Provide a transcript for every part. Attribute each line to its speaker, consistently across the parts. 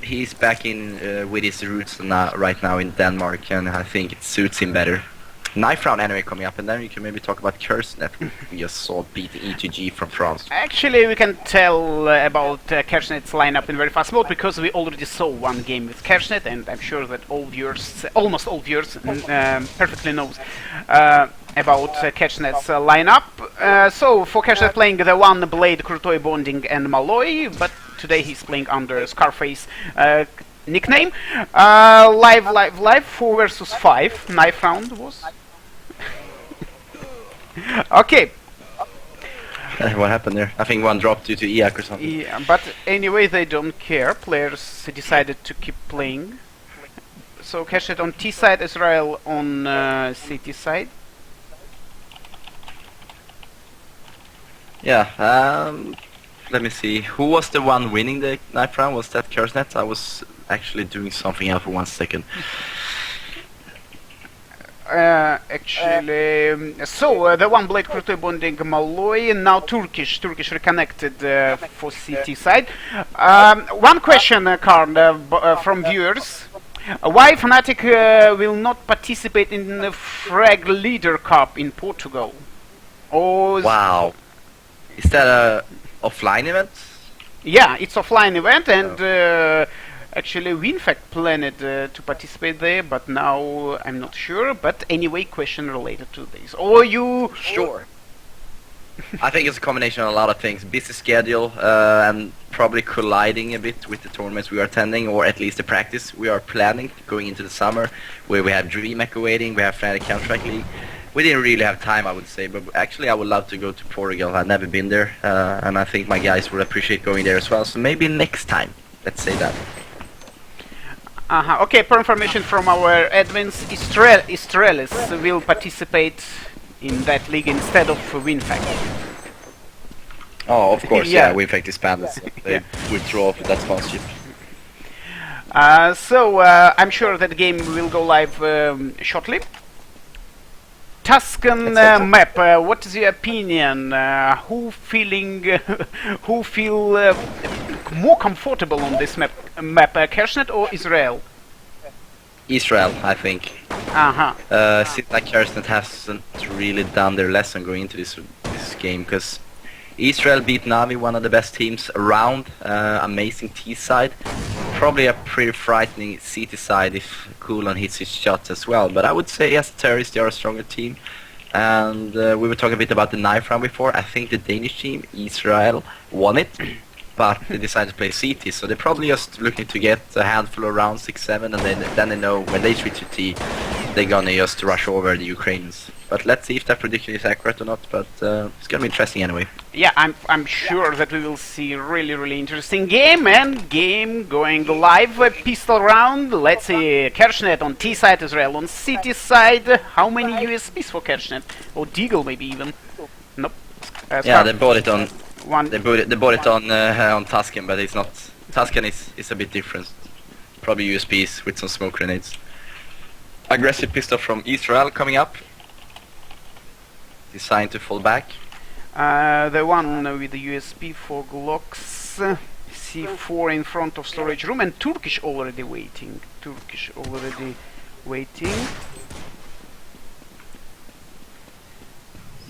Speaker 1: He's back in with his roots right now in Denmark, and I think it suits him better. Knife round anyway coming up, and then we can maybe talk about KerchNet. We just saw beating E2G from France.
Speaker 2: Actually, we can tell about KerchNet's lineup in very fast mode because we already saw one game with KerchNet, and I'm sure that all viewers, almost all viewers, perfectly knows about KerchNet's lineup. So for KerchNet playing the one Blade, Krutoy, Bonding, and Malloy, but today he's playing under Scarface nickname. Live, 4 versus 5 knife round was. Okay.
Speaker 1: What happened there? I think one dropped due to EAC or something.
Speaker 2: Yeah, but anyway, they don't care. Players decided to keep playing. So KerchNet on T side, eSrael on CT side.
Speaker 1: Yeah. Let me see. Who was the one winning the knife round? Was that KerchNet? I was actually doing something else for 1 second.
Speaker 2: The one Blade Krutoy Bonding Malloy, now Turkish reconnected for CT side. One question, Karl, from viewers. Why Fnatic will not participate in the Frag Leader Cup in Portugal?
Speaker 1: Wow. Is that a offline event?
Speaker 2: Yeah, it's offline event, and actually WinFact planned to participate there, but now I'm not sure. But anyway, question related to this. Or you...
Speaker 1: Sure. I think it's a combination of a lot of things. Busy schedule, and probably colliding a bit with the tournaments we are attending, or at least the practice we are planning going into the summer, where we have Dream Echo waiting, we have Fnatic Counter-Strike League. We didn't really have time, I would say, but actually I would love to go to Portugal. I've never been there, and I think my guys would appreciate going there as well, so maybe next time, let's say that.
Speaker 2: Okay, per information from our admins, eSrael will participate in that league instead of WinFact.
Speaker 1: Oh, of course,
Speaker 2: yeah.
Speaker 1: WinFact disbanded, so they withdraw that sponsorship.
Speaker 2: I'm sure that the game will go live shortly. Tuscan map, what is your opinion? Who feel more comfortable on this map, KerchNet or eSrael?
Speaker 1: eSrael, I think. Since like KerchNet hasn't really done their lesson going into this game, because eSrael beat Navi, one of the best teams around, amazing T side, probably a pretty frightening CT side if Kulan hits his shots as well, but I would say yes, Terrorists, they are a stronger team, and we were talking a bit about the knife round before. I think the Danish team, eSrael, won it, but they decided to play CT, so they're probably just looking to get a handful of rounds, 6-7, and then they know when they switch to T, they're gonna just rush over the Ukrainians. But let's see if that prediction is accurate or not, but it's gonna be interesting anyway.
Speaker 2: Yeah, I'm sure that we will see really interesting game going live. Pistol round, let's see, KerchNet on T side, eSrael on CT side. How many USPs for KerchNet? Or Deagle maybe even? Nope.
Speaker 1: Yeah, they bought it on
Speaker 2: one.
Speaker 1: They bought it on Tuscan, but it's not. Tuscan is a bit different. Probably USPs with some smoke grenades. Aggressive pistol from eSrael coming up. Designed to fall back.
Speaker 2: The one with the USP for Glocks. C4 in front of storage room, and Turkish already waiting.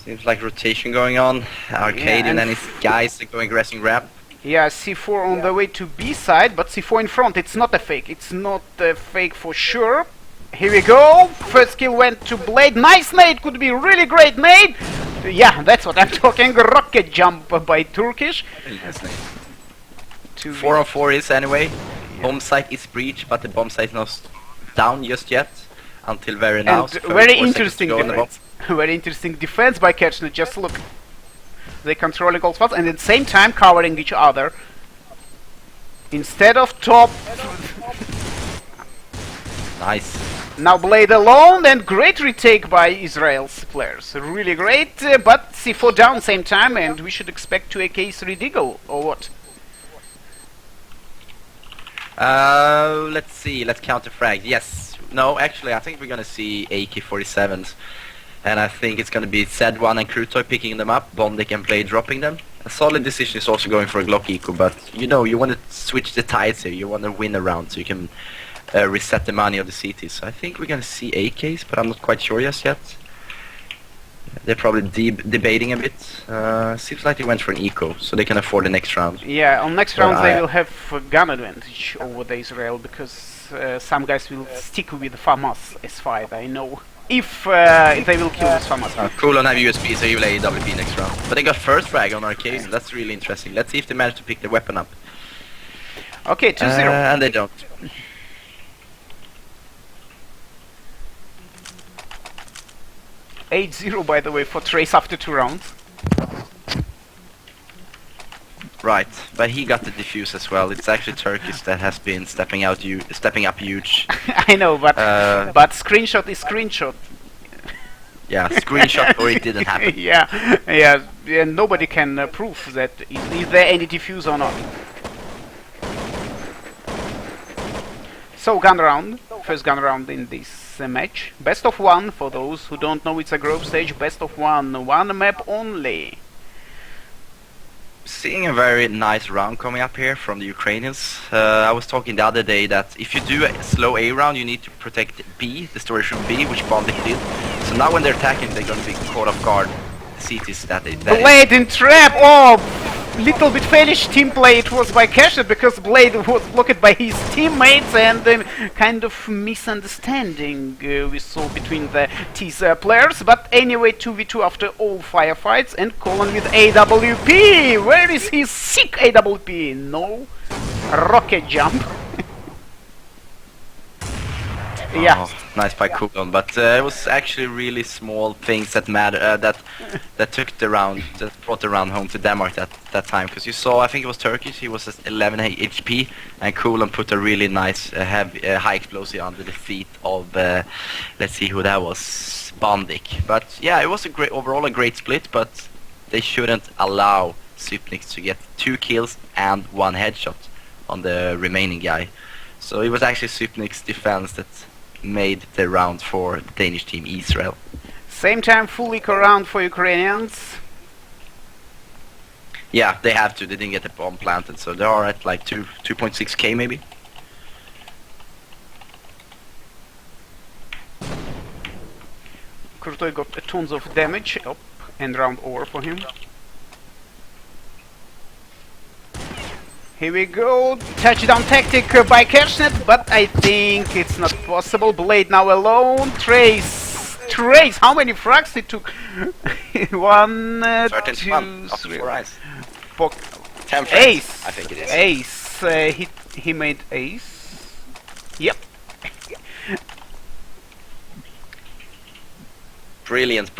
Speaker 1: Seems like rotation going on. Arcade, and then his guys are going aggressive grab.
Speaker 2: Yeah, C4 on the way to B side, but C4 in front. It's not a fake. It's not a fake for sure. Here we go. First kill went to Blade. Nice nade. Could be really great nade. Yeah, that's what I'm talking. Rocket jump by Turkish.
Speaker 1: Yes, 4 on 4 is anyway. Bomb site is breached, but the bomb site is not down just yet. Until very now.
Speaker 2: And very interesting defense. Very interesting defense by KerchNet. Just look. They controlling all spots and at the same time covering each other. Instead of top.
Speaker 1: Nice.
Speaker 2: Now Blade alone, and great retake by Israel's players. Really great, but C4 down same time, and we should expect 2 AK3 Deagle, or what?
Speaker 1: Let's see, let's counter frag. Yes. No, actually I think we're gonna see AK-47s. And I think it's gonna be Z1 and Krutoy picking them up, Bondik and Blade dropping them. A solid decision is also going for a Glock Eco, but you know, you want to switch the tides here. You want to win a round so you can reset the money of the CTs. So I think we're going to see AKs, but I'm not quite sure yet. They're probably debating a bit. Seems like they went for an Eco, so they can afford the next round.
Speaker 2: Yeah, on next round they will have gun advantage over the eSrael, because some guys will stick with FAMAS S5, I know. If they will kill this FAMAS.
Speaker 1: Cool on have USB, so you will AWP next round. But they got first frag on arcade, and that's really interesting. Let's see if they manage to pick the weapon up.
Speaker 2: Okay, 2-0.
Speaker 1: And they don't.
Speaker 2: 8-0 by the way for Trace after 2 rounds.
Speaker 1: Right, but he got the defuse as well. It's actually Turkish that has been stepping up huge.
Speaker 2: I know, but screenshot is screenshot.
Speaker 1: Yeah, screenshot or it didn't happen.
Speaker 2: yeah, nobody can prove that is there any defuse or not. So gun round, first gun round in this match. Best of 1 for those who don't know, it's a group stage. Best of 1, 1 map only.
Speaker 1: Seeing a very nice round coming up here from the Ukrainians. I was talking the other day that if you do a slow A round, you need to protect B, the storage room B, which Bondic did. So now when they're attacking, they're going to be caught off guard. The CTs that
Speaker 2: Blade in trap! Oh! Little bit foolish team play it was by KerchNet, because Blade was blocked by his teammates, and kind of misunderstanding we saw between the teaser players. But anyway, 2v2 after all firefights, and Colin with AWP! Where is his sick AWP? No rocket jump. Yeah.
Speaker 1: Oh, nice by Coolon, but it was actually really small things that matter that took the round, that brought the round home to Denmark that time. Because you saw, I think it was Turkish, he was at 11 HP, and Coolon put a really nice high explosive under the feet of let's see who that was, Bondic. But yeah, it was overall a great split, but they shouldn't allow Supnix to get 2 kills and 1 headshot on the remaining guy. So it was actually Supnix's defense that made the round for the Danish team eSrael.
Speaker 2: Same time full eco round for Ukrainians.
Speaker 1: Yeah, they have to. They didn't get the bomb planted, so they are at like 2.6k maybe.
Speaker 2: Kurtoy got tons of damage up, and round over for him. Here we go, touchdown tactic by KerchNet, but I think it's not possible. Blade now alone. Trace, how many frags he took? 1, 2, 3, 4,
Speaker 1: 10 frags,
Speaker 2: ace.
Speaker 1: I think it is.
Speaker 2: Ace, he made ace. Yep.
Speaker 1: Brilliant,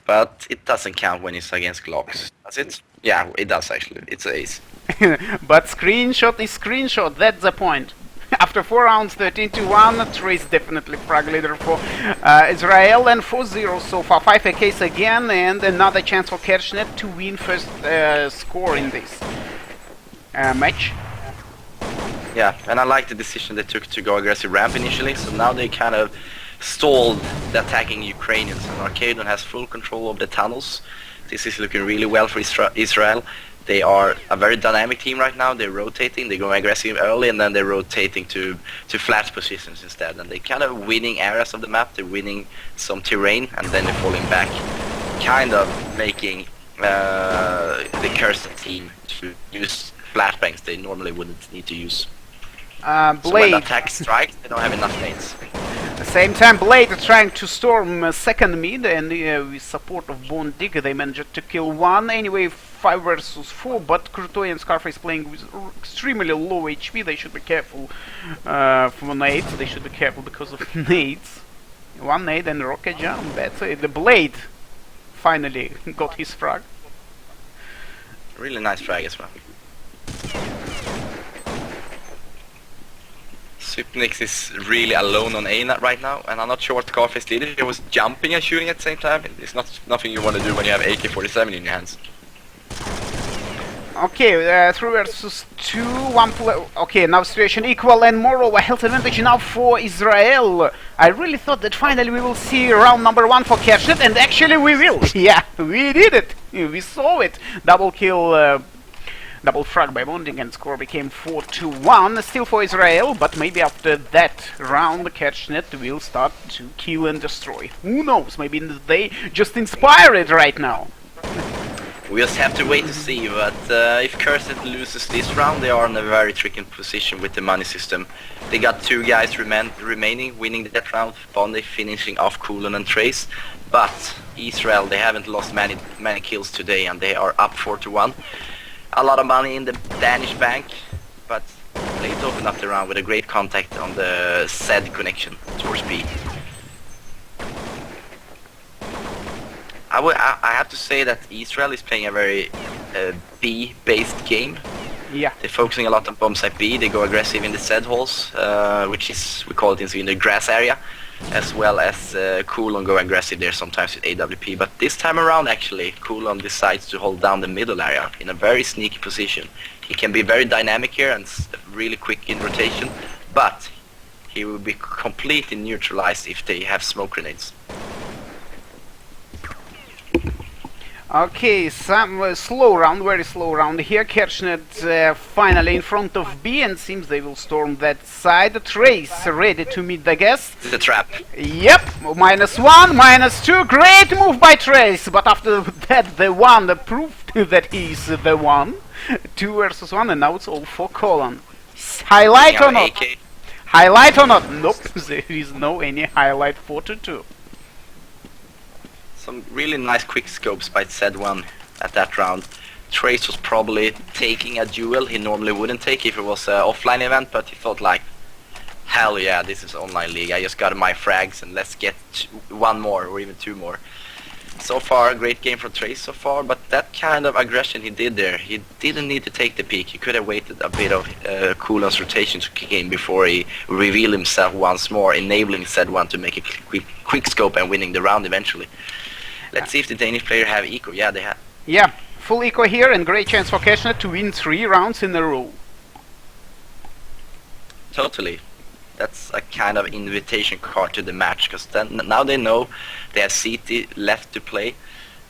Speaker 1: but it doesn't count when it's against Glocks. Does it? Yeah, it does actually. It's ace.
Speaker 2: But screenshot is screenshot, that's the point. After 4 rounds, 13-1, Trace definitely frag leader for eSrael, and 4-0 so far. 5 AKs again, and another chance for KerchNet to win first score in this match.
Speaker 1: Yeah, and I like the decision they took to go aggressive ramp initially, so now they kind of stalled the attacking Ukrainians, and Arcadon has full control of the tunnels. This is looking really well for eSrael. They are a very dynamic team right now. They're rotating, they're going aggressive early, and then they're rotating to flat positions instead. And they're kind of winning areas of the map, they're winning some terrain, and then they're falling back. Kind of making the KerchNet team to use flashbangs they normally wouldn't need to use.
Speaker 2: Blade.
Speaker 1: So when the attack strikes, they don't have enough nades.
Speaker 2: At the same time, Blade is trying to storm second mid, and with support of Bondic, they managed to kill 1. Anyway, 5 versus 4, but Kurtoy and Scarface playing with extremely low HP. They should be careful for nades. They should be careful because of nades. 1 nade and rocket jump. That's it. The Blade finally got his frag.
Speaker 1: Really nice frag as well. Supnix is really alone on A right now, and I'm not sure what Scarface did. He was jumping and shooting at the same time. It's not nothing you want to do when you have AK-47 in your hands.
Speaker 2: Okay, 3 versus 2, 1 okay, now situation equal and moreover health advantage now for Israel. I really thought that finally we will see round number 1 for KerchNet, and actually we will. Yeah, we did it. We saw it. Double kill, double frag by bonding, and score became 4-1. Still for Israel, but maybe after that round KerchNet will start to kill and destroy. Who knows? Maybe they just inspired right now.
Speaker 1: We just have to wait to see, but if KerchNet loses this round, they are in a very tricky position with the money system. They got 2 guys remaining, winning that round, Bondi finishing off Kulan and Trace, but eSrael, they haven't lost many kills today, and they are up 4-1. A lot of money in the Danish bank, but Blade opened up the round with a great contact on the SED connection towards B. I have to say that eSrael is playing a very B-based game.
Speaker 2: Yeah.
Speaker 1: They're focusing a lot on bomb site B. They go aggressive in the SED holes, which is, we call it in Sweden, the grass area, as well as Kulan go aggressive there sometimes with AWP. But this time around, actually, Kulan decides to hold down the middle area in a very sneaky position. He can be very dynamic here and really quick in rotation, but he will be completely neutralized if they have smoke grenades.
Speaker 2: Okay, some slow round, very slow round here. KerchNet finally in front of B, and seems they will storm that side. Trace ready to meet the guest.
Speaker 1: It's a trap.
Speaker 2: Yep, -1, -2. Great move by Trace, but after that the one proved that he's the one. 2 versus 1, and now it's all for Colin. Highlight or not?
Speaker 1: AK.
Speaker 2: Highlight or not? Nope, there is no any highlight 4-2.
Speaker 1: Some really nice quick scopes by Z1 at that round. Trace was probably taking a duel he normally wouldn't take if it was an offline event, but he thought like, hell yeah, this is online league, I just got my frags and let's get 1 more or even 2 more. So far, a great game from Trace so far, but that kind of aggression he did there, he didn't need to take the peak. He could have waited a bit of Kulan's rotation to kick in before he revealed himself once more, enabling Z1 to make a quick scope and winning the round eventually. Let's see if the Danish player have eco. Yeah, they have.
Speaker 2: Yeah, full eco here, and great chance for KerchNet to win 3 rounds in a row.
Speaker 1: Totally. That's a kind of invitation card to the match, because then now they know they have CT left to play,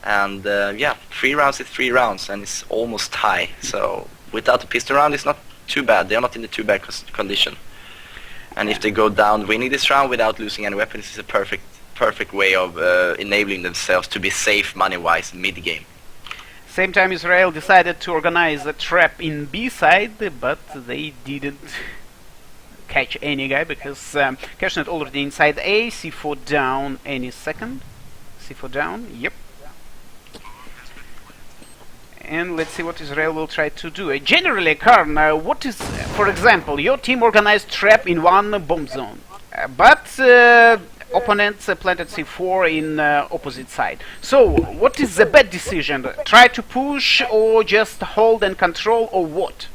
Speaker 1: and yeah, 3 rounds is 3 rounds, and it's almost tie. So without the pistol round, it's not too bad. They're not in the too bad condition. And if they go down winning this round without losing any weapons, it's a perfect way of enabling themselves to be safe money-wise mid-game.
Speaker 2: Same time Israel decided to organize a trap in B side, but they didn't catch any guy because KerchNet already inside A, C4 down any second. C4 down, yep. And let's see what Israel will try to do. Generally, Karn, what is, for example, your team organized trap in one bomb zone, but opponents planted C4 in opposite side. So, what is the bad decision? Try to push or just hold and control, or what?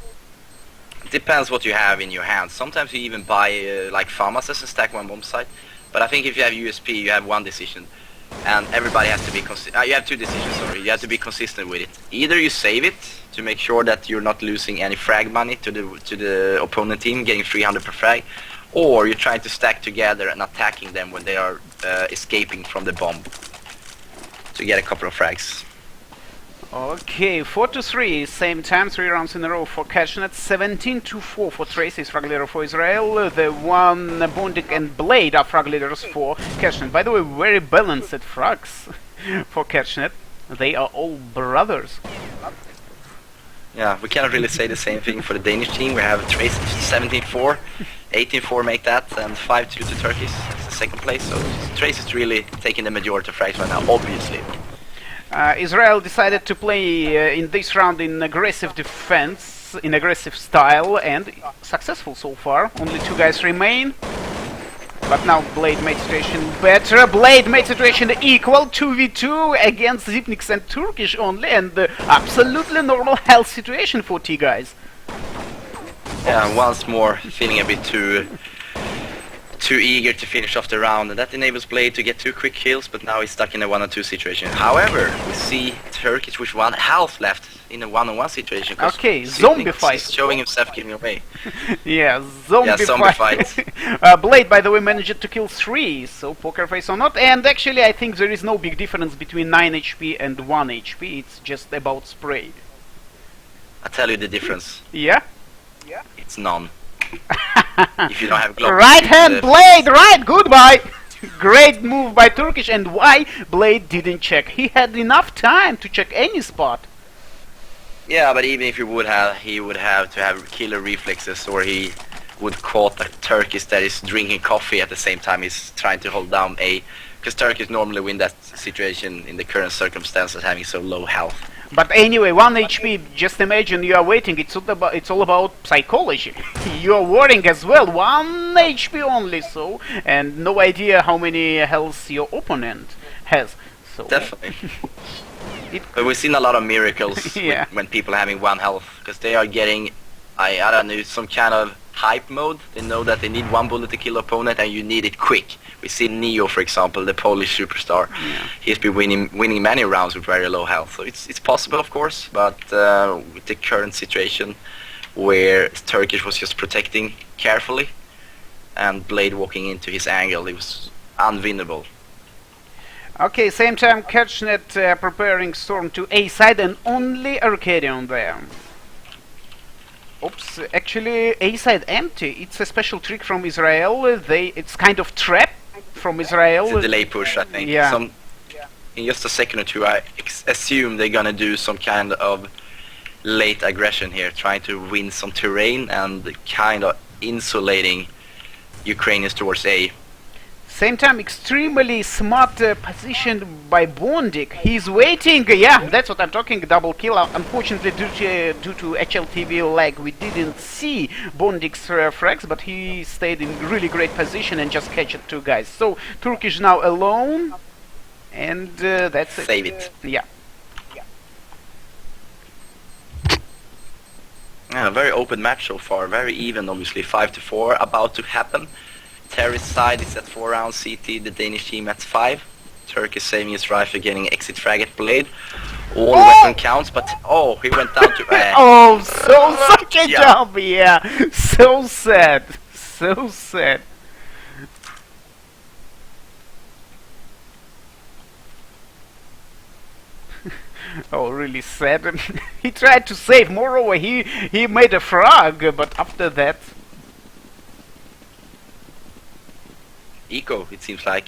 Speaker 1: Depends what you have in your hands. Sometimes you even buy like pharmacists and stack one bomb site. But I think if you have USP, you have one decision, and everybody has to be you have 2 decisions. Sorry, you have to be consistent with it. Either you save it to make sure that you're not losing any frag money to the opponent team, getting 300 per frag, or you're trying to stack together and attacking them when they are escaping from the bomb to get a couple of frags.
Speaker 2: Okay, 4-3, same time, 3 rounds in a row for KerchNet, 17-4 for Tracy, frag leader for Israel, the one Bondik and Blade are frag leaders for KerchNet. By the way, very balanced frags for KerchNet, they are all brothers.
Speaker 1: Yeah, we cannot really say the same thing for the Danish team. We have Trace 17-4, 18-4 make that, and 5-2 to Turkish as the second place, so Trace is really taking the majority of frags right now, obviously.
Speaker 2: Israel decided to play in this round in aggressive defense, in aggressive style, and successful so far. Only 2 guys remain. But now Blade made situation better. Blade made situation equal, 2v2 against Zipnix and Turkish only, and absolutely normal health situation for T guys.
Speaker 1: Yeah, once more feeling a bit too eager to finish off the round, and that enables Blade to get 2 quick kills, but now he's stuck in a 1-on-2 situation. However, we see Turkish with 1 health left in a one-on-one situation.
Speaker 2: Okay, zombie fight.
Speaker 1: He's showing himself giving away.
Speaker 2: Yeah, zombie fight. Blade, by the way, managed to kill 3, so poker face or not. And actually, I think there is no big difference between 9 HP and 1 HP. It's just about spray.
Speaker 1: I'll tell you the difference.
Speaker 2: Yeah?
Speaker 1: It's none. If you don't have gloves.
Speaker 2: Right hand, Blade, right, goodbye! Great move by Turkish, and why Blade didn't check? He had enough time to check any spot.
Speaker 1: Yeah, but even if he would have to have killer reflexes, or he would caught a Turkish that is drinking coffee at the same time he's trying to hold down A, because Turkish normally win that situation in the current circumstances, having so low health.
Speaker 2: But anyway, 1 HP, just imagine you are waiting, it's all about psychology. You are worrying as well, 1 HP only, so, and no idea how many health your opponent has. So
Speaker 1: definitely. But we've seen a lot of miracles
Speaker 2: yeah.
Speaker 1: when people are having 1 health, because they are getting, I don't know, some kind of hype mode. They know that they need 1 bullet to kill opponent, and you need it quick. We see Neo, for example, the Polish superstar. Yeah. He's been winning many rounds with very low health. So it's possible, of course, but with the current situation where Turkish was just protecting carefully, and Blade walking into his angle, it was unwinnable.
Speaker 2: Okay, same time KerchNet preparing storm to A side, and only Arcadian there. Oops, actually A side empty. It's a special trick from Israel. It's kind of trap from Israel.
Speaker 1: It's a delay push, I think.
Speaker 2: Yeah.
Speaker 1: In just a second or two, I assume they're gonna do some kind of late aggression here, trying to win some terrain and kind of insulating Ukrainians towards A.
Speaker 2: Same time, extremely smart position by Bondik. He's waiting. Yeah, that's what I'm talking. Double kill. Unfortunately, due to HLTV lag, we didn't see Bondik's frags, but he stayed in really great position and just catch 2 guys. So Turkish now alone, and that's it.
Speaker 1: Save it.
Speaker 2: Yeah.
Speaker 1: Yeah, a very open match so far. Very even, obviously. 5-4 about to happen. Terry's side is at 4 rounds, CT, the Danish team at 5. Turk is saving his rifle, getting exit frag at Blade. All weapon counts, but he went down to...
Speaker 2: oh, such a job, yeah. So sad, so sad. Oh, really sad. He tried to save, moreover, he made a frag, but after that...
Speaker 1: Eco, it seems like.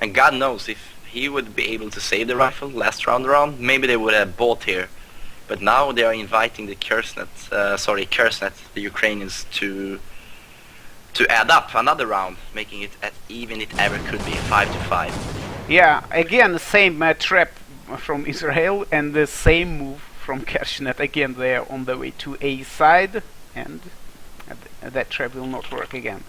Speaker 1: And God knows if he would be able to save the rifle last round around, maybe they would have bought here. But now they are inviting the KerchNet, the Ukrainians, to add up another round, making it as even it ever could be, 5-5.
Speaker 2: Yeah, again the same trap from Israel and the same move from KerchNet. Again, they are on the way to A side, and that trap will not work again.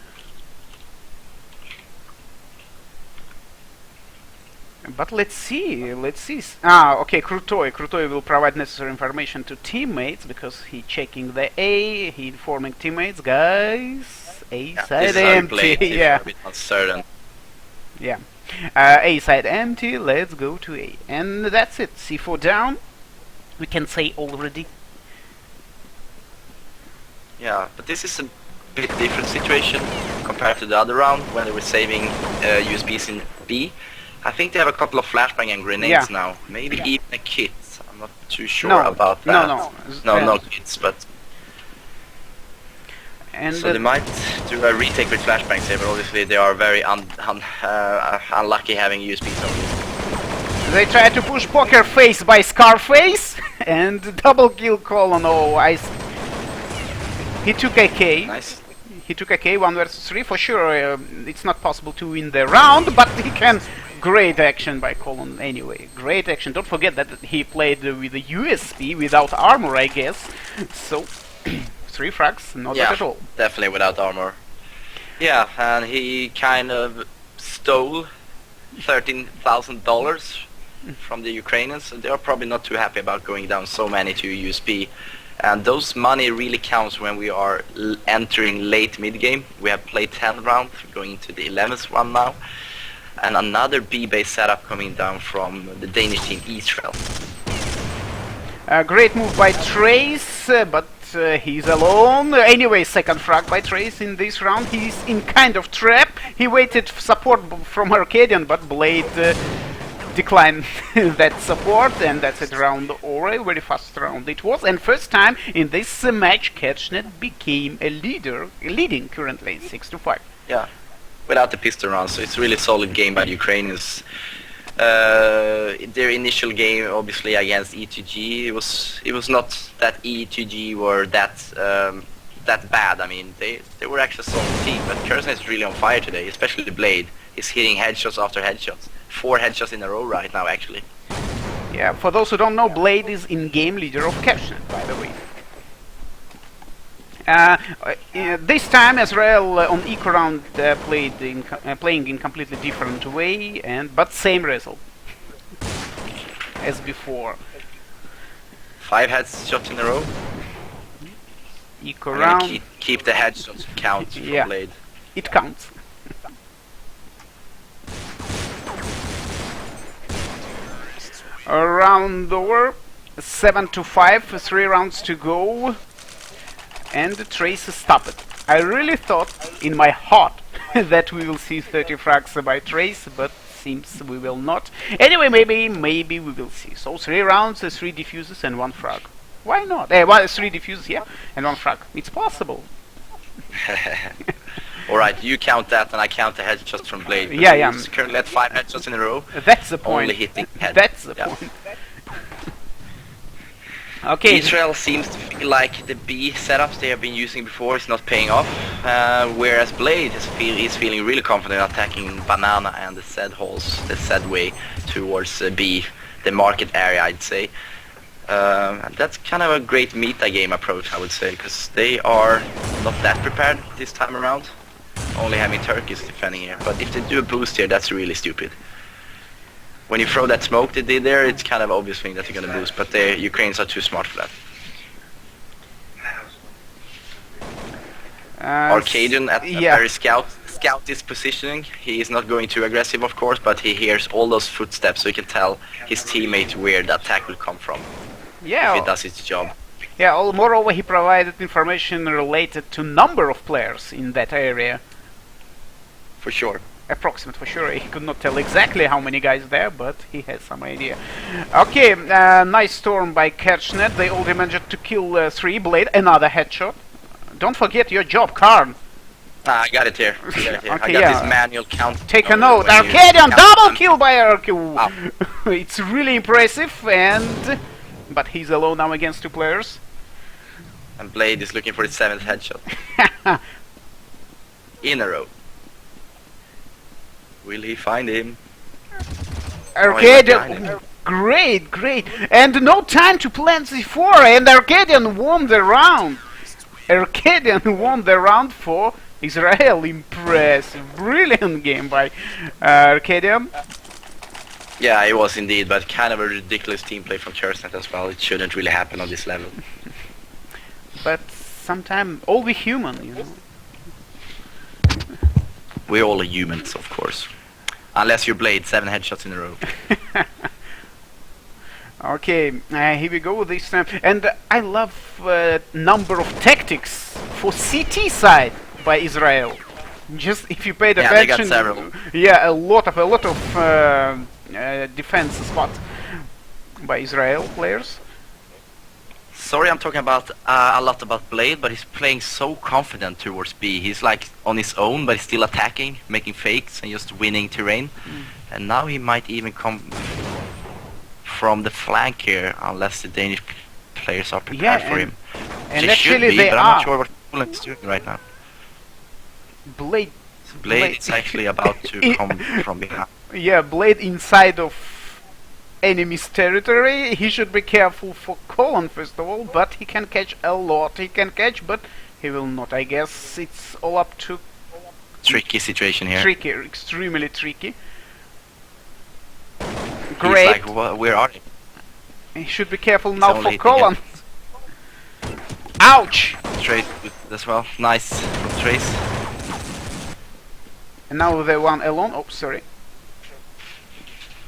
Speaker 2: But let's see. Okay, Krutoy will provide necessary information to teammates because he checking the A, he informing teammates, guys, A side empty. Yeah.
Speaker 1: A bit uncertain.
Speaker 2: Yeah. A side empty, let's go to A. And that's it. C4 down, we can say already.
Speaker 1: Yeah, but this is a bit different situation compared to the other round when they were saving USBs in B. I think they have a couple of flashbang and grenades now. Maybe even a kit. I'm not too sure about that. No kits, but... And so they might do a retake with flashbangs here, but obviously they are very unlucky having USBs only.
Speaker 2: They try to push poker face by Scarface, and double kill colon. He took AK.
Speaker 1: Nice.
Speaker 2: He took AK 1 versus 3 for sure. It's not possible to win the round, but he can. Great action by Colon anyway. Great action. Don't forget that he played with a USP without armor, I guess. So 3 frags, not bad at all.
Speaker 1: Definitely without armor. Yeah, and he kind of stole $13,000 from the Ukrainians. They are probably not too happy about going down so many to USP. And those money really counts when we are entering late mid-game. We have played 10 rounds, going into the 11th one now. And another B-base setup coming down from the Danish team eSrael.
Speaker 2: Great move by Trace, but he's alone. Anyway, second frag by Trace in this round. He's in kind of trap. He waited for support from Arcadian, but Blade declined that support, and that's it, round over. A very fast round it was, and first time in this match KerchNet became a leading currently 6-5.
Speaker 1: Yeah, without the pistol round, so it's really solid game by the Ukrainians. Their initial game, obviously against E2G, it was not that E2G were that bad. I mean, they were actually a solid team, but KerchNet is really on fire today, especially Blade. He's hitting headshots after headshots. 4 headshots in a row right now, actually.
Speaker 2: Yeah, for those who don't know, Blade is in-game leader of KerchNet, by the way. This time eSrael on eco round playing in completely different way, but same result as before.
Speaker 1: 5 headshots in a row.
Speaker 2: Eco round.
Speaker 1: Keep the headshots count for
Speaker 2: yeah,
Speaker 1: Blade.
Speaker 2: it counts. Round over, 7-5, 3 rounds to go. And the Trace stopped it. I really thought in my heart that we will see 30 frags by Trace, but seems we will not. Anyway, maybe we will see. So 3 rounds, 3 diffuses and 1 frag. Why not? 3 diffuses, yeah, and 1 frag. It's possible.
Speaker 1: Alright, you count that and I count the headshots from Blade.
Speaker 2: Yeah.
Speaker 1: He's currently at 5 headshots in a row.
Speaker 2: That's the point.
Speaker 1: Only hitting head.
Speaker 2: That's the point. Okay.
Speaker 1: eSrael seems to feel like the B setups they have been using before is not paying off, whereas Blade is feeling really confident attacking Banana and the Z halls, the Z way towards B, the market area, I'd say. That's kind of a great meta game approach, I would say, because they are not that prepared this time around, only having Turkeys defending here. But if they do a boost here, that's really stupid. When you throw that smoke they did there, it's kind of obvious thing that you're gonna boost, but the Ukrainians are too smart for that. Arcadian at a very scout is positioning. He is not going too aggressive, of course, but he hears all those footsteps, so he can tell his teammate where the attack will come from.
Speaker 2: Yeah.
Speaker 1: If it does its job.
Speaker 2: Yeah. Moreover, he provided information related to number of players in that area.
Speaker 1: For sure.
Speaker 2: Approximate for sure. He could not tell exactly how many guys there, but he has some idea. Okay, nice storm by KerchNet. They already managed to kill 3. Blade, another headshot. Don't forget your job, Karn.
Speaker 1: I got it here. Okay, I got this manual count.
Speaker 2: Take a note. Arcadian double kill by Arcadian. Wow. It's really impressive, but he's alone now against 2 players.
Speaker 1: And Blade is looking for his 7th headshot. In a row. Will he find him?
Speaker 2: Arcadian, great, and no time to plant C4, and Arcadian won the round. Arcadian won the round for eSrael. Impressive, brilliant game by Arcadian.
Speaker 1: Yeah, it was indeed, but kind of a ridiculous team play from KerchNet as well. It shouldn't really happen on this level.
Speaker 2: But sometimes all we human, you know.
Speaker 1: We're all humans, of course. Unless you're Blade, 7 headshots in a row.
Speaker 2: Okay, here we go this time. And I love number of tactics for CT side by eSrael. Just if you paid attention,
Speaker 1: they got several.
Speaker 2: Yeah, a lot of defense spots by eSrael players.
Speaker 1: Sorry, I'm talking about a lot about Blade, but he's playing so confident towards B. He's like on his own, but he's still attacking, making fakes, and just winning terrain. And now he might even come from the flank here, unless the Danish players are prepared for him.
Speaker 2: And
Speaker 1: they
Speaker 2: actually
Speaker 1: should be, but I'm not sure what Poland is doing right now.
Speaker 2: Blade
Speaker 1: is actually about to come from behind.
Speaker 2: Yeah, Blade inside of enemy's territory. He should be careful for Colon first of all, but he can catch a lot. He can catch, but he will not. I guess it's all up to
Speaker 1: tricky situation here.
Speaker 2: Tricky, extremely tricky. Great.
Speaker 1: He's like, where are they?
Speaker 2: He should be careful now for Colon. Ouch!
Speaker 1: Trace as well. Nice Trace.
Speaker 2: And now the one alone. Oh, sorry.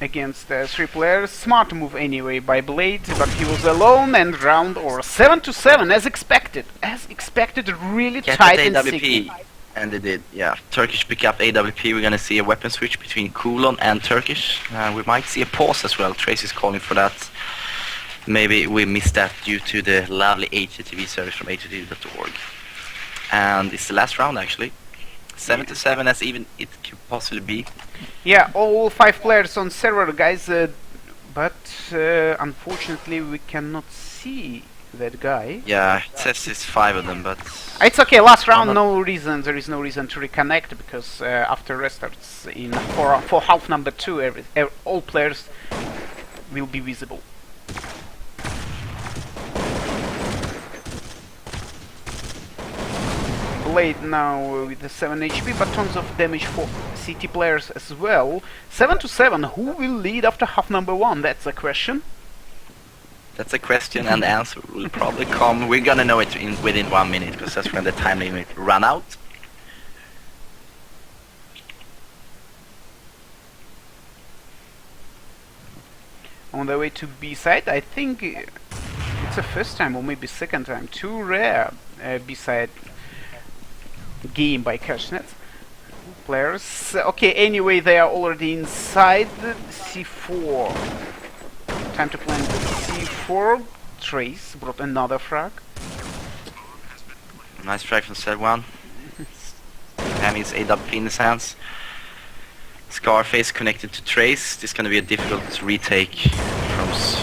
Speaker 2: against 3 players. Smart move anyway by Blade, but he was alone, and round or 7-7 as expected. As expected, really tight and
Speaker 1: AWP. And they did, yeah. Turkish pick up AWP. We're gonna see a weapon switch between Kulon and Turkish. We might see a pause as well. Trace is calling for that. Maybe we missed that due to the lovely HTTV service from HTTV.org. And it's the last round actually. 7-7 as even it could possibly be.
Speaker 2: Yeah, all 5 players on server, guys. But unfortunately, we cannot see that guy.
Speaker 1: Yeah, it says it's 5 of them, but
Speaker 2: it's okay. Last round, no reason. There is no reason to reconnect because after restarts for half number 2, all players will be visible. Blade now with the 7 HP, but tons of damage for CT players as well. 7-7. Who will lead after half number 1? That's a question.
Speaker 1: That's a question, and the answer will probably come. We're gonna know it within 1 minute, because that's when the time limit run out.
Speaker 2: On the way to B side, I think it's the first time or maybe second time. Too rare B side game by KerchNet players. Okay, anyway, they are already inside C4. Time to plant the C4. Trace brought another frag.
Speaker 1: Nice frag from set 1. Hammy's AWP in his hands. Scarface connected to Trace. This is going to be a difficult retake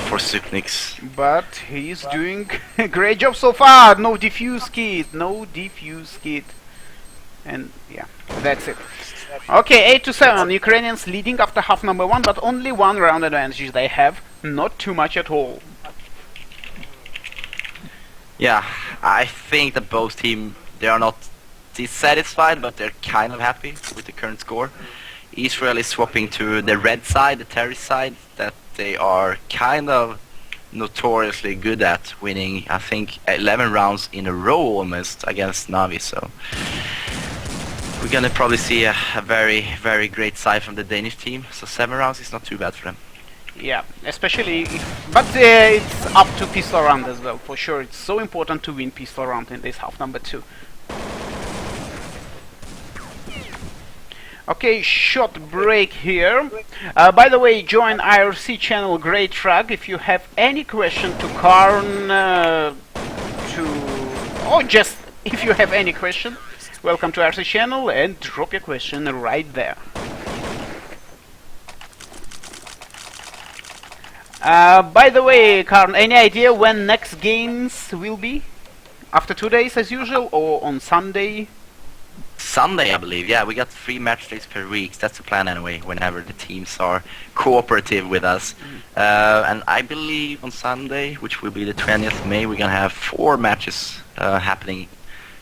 Speaker 1: for Supnix.
Speaker 2: But he's doing a great job so far. No defuse kit. No defuse kit. And yeah, that's it. Okay, 8-7. Ukrainians leading after half number 1, but only 1 round advantage they have. Not too much at all.
Speaker 1: Yeah, I think that both teams, they are not dissatisfied, but they're kind of happy with the current score. eSrael is swapping to the red side, the terrorist side, that they are kind of notoriously good at, winning, I think, 11 rounds in a row almost against Navi, so we're gonna probably see a very, very great side from the Danish team, so 7 rounds is not too bad for them.
Speaker 2: Yeah, especially but it's up to pistol round as well, for sure. It's so important to win pistol round in this half number 2. Okay, short break here. By the way, join IRC channel Great Frag if you have any question to Karn, or just if you have any question. Welcome to IRC channel and drop your question right there. By the way, Karn, any idea when next games will be? After 2 days as usual, or on Sunday?
Speaker 1: Sunday, I believe. Yeah, we got 3 match days per week. That's the plan anyway, whenever the teams are cooperative with us. And I believe on Sunday, which will be the 20th of May, we're going to have 4 matches happening.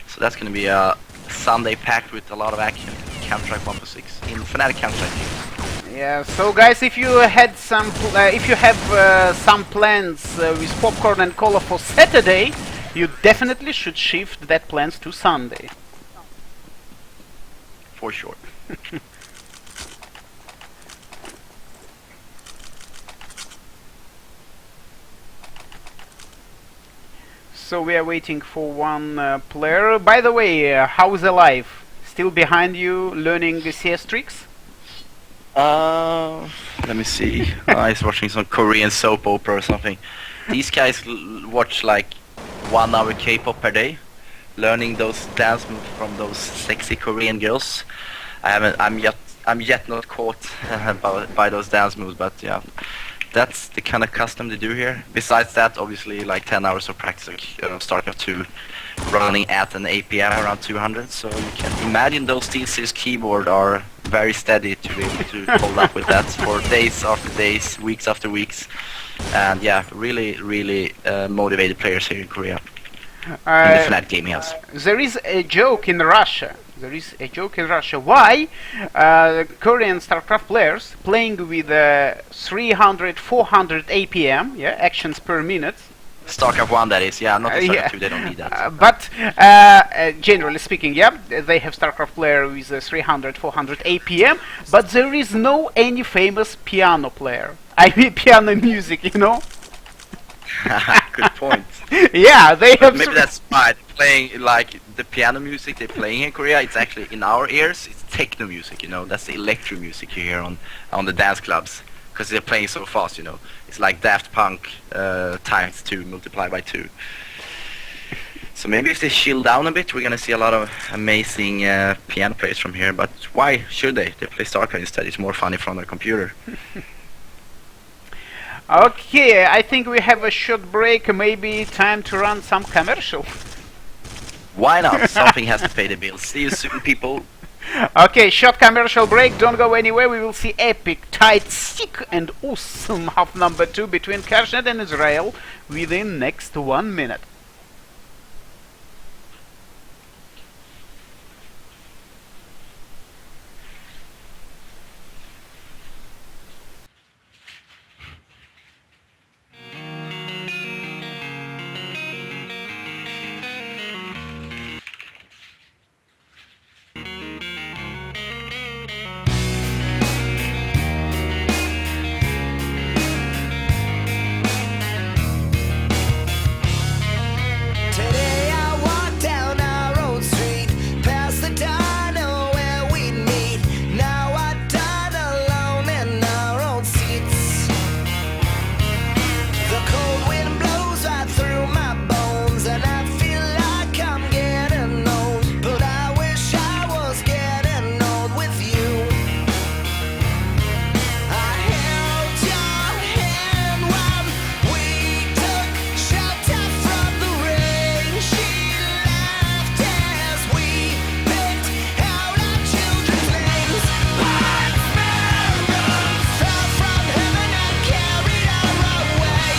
Speaker 1: So that's going to be a Sunday packed with a lot of action. Counter-Strike 1.6 in Fnatic Counter-Strike.
Speaker 2: Yeah, so guys, if you had some, if you have some plans with Popcorn and Cola for Saturday, you definitely should shift that plans to Sunday.
Speaker 1: For sure.
Speaker 2: So we are waiting for one player. By the way, how is Alive? Still behind you, learning CS tricks?
Speaker 1: Let me see. He's watching some Korean soap opera or something. These guys watch like 1 hour K-pop per day, learning those dance moves from those sexy Korean girls. I'm yet not caught by those dance moves, but yeah, that's the kind of custom they do here. Besides that, obviously, like 10 hours of practice, like, StarCraft 2, running at an APM around 200. So you can imagine those SteelSeries keyboard are very steady to be able to hold up with that for days after days, weeks after weeks, and yeah, really motivated players here in Korea. In the Fnatic gaming house.
Speaker 2: There is a joke in Russia. Why Korean StarCraft players playing with 300, 400 APM, yeah, actions per minute,
Speaker 1: StarCraft 1, that is. Yeah, not in
Speaker 2: Yeah.
Speaker 1: StarCraft 2. They don't need that.
Speaker 2: But generally speaking, yeah, they have StarCraft player with 300, 400 APM, but there is no any famous piano player. I mean piano music, you know?
Speaker 1: Good point.
Speaker 2: Yeah, they have.
Speaker 1: Maybe that's why playing like the piano music they're playing in Korea. It's actually in our ears. It's techno music, you know. That's the electro music you hear on the dance clubs because they're playing so fast, you know. It's like Daft Punk times 2 multiplied by 2. So maybe if they chill down a bit, we're gonna see a lot of amazing piano players from here. But why should they? They play StarCraft instead. It's more funny from their computer.
Speaker 2: Okay, I think we have a short break. Maybe time to run some commercial.
Speaker 1: Why not? Something has to pay the bills. See you soon, people.
Speaker 2: Okay, short commercial break. Don't go anywhere. We will see epic, tight, sick, and awesome half number 2 between KerchNet and Israel within next 1 minute.
Speaker 3: Today I walked down our old street, past the diner where we'd meet. Now I dine alone in our old seats. The cold wind blows right through my bones, and I feel like I'm getting old. But I wish I was getting old with you. I held your hand while we took shelter from the rain. She laughed as we picked out our children's names. What sparrows fell from heaven and carried our away.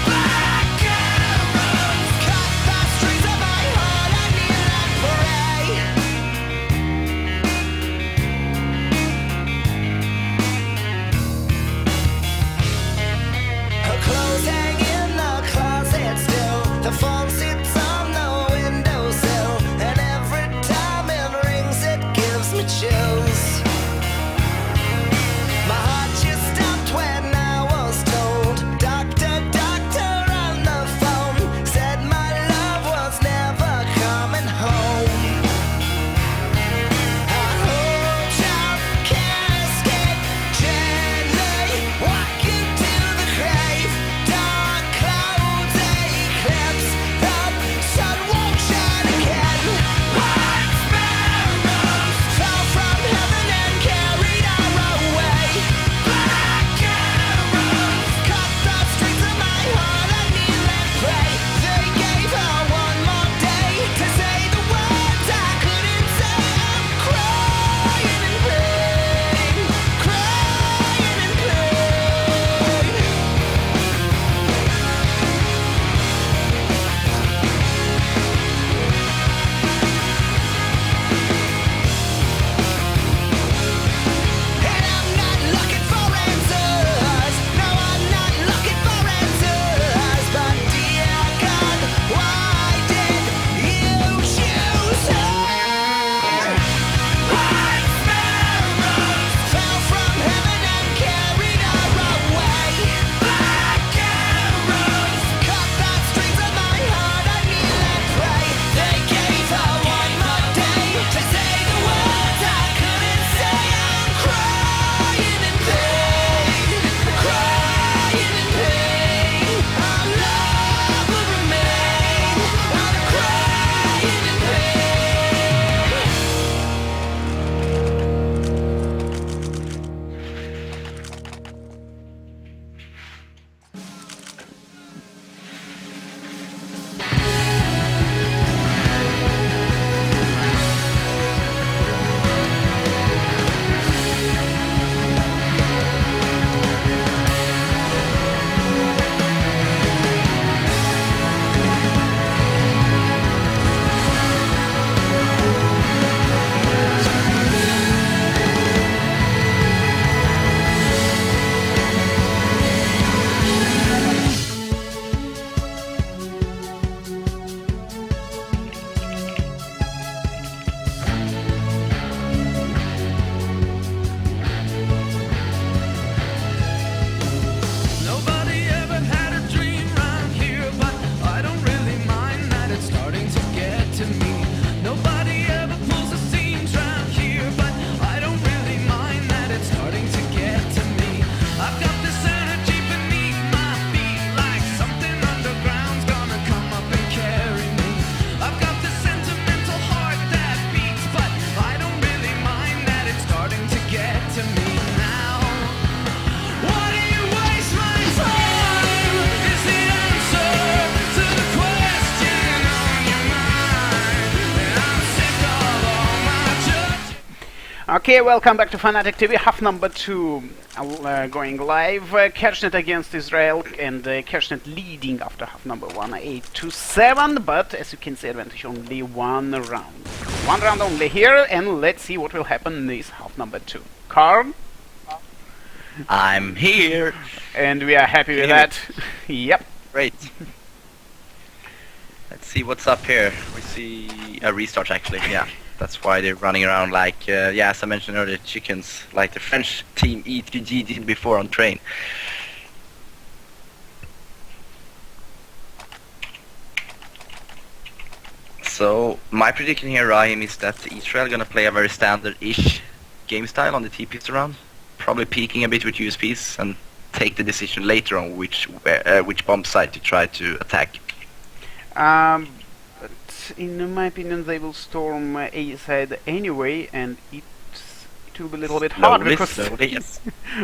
Speaker 3: Black arrows cut the strings of my heart. I kneel and pray. Her clothes hang in the closet still. The phone sits on the windowsill, and every time it rings, it gives me chills. My heart just stopped when I was told. Doctor, doctor on the phone said my love was never coming home. I hold your casket gently, walk you to the grave. Dark clouds eclipse, the sun won't shine again. White sparrows fell from
Speaker 2: Okay, welcome back to Fanatic TV, half number 2 going live. KerchNet against Israel, and KerchNet leading after half number 1, 8-7, but as you can see, advantage only one round. One round only here, and let's see what will happen in this half number 2. Carl?
Speaker 1: I'm here!
Speaker 2: And we are happy with that. Yep.
Speaker 1: Great. Let's see what's up here. We see a restart actually, yeah. That's why they're running around like, yeah, as I mentioned earlier, chickens, like the French team ETG did before on train. So, my prediction here, Raheem, is that eSrael gonna play a very standard-ish game style on the TPs around. Probably peeking a bit with USPs and take the decision later on which bomb site to try to attack.
Speaker 2: In my opinion, they will storm A side anyway, and it will be a little bit hard because
Speaker 1: yes.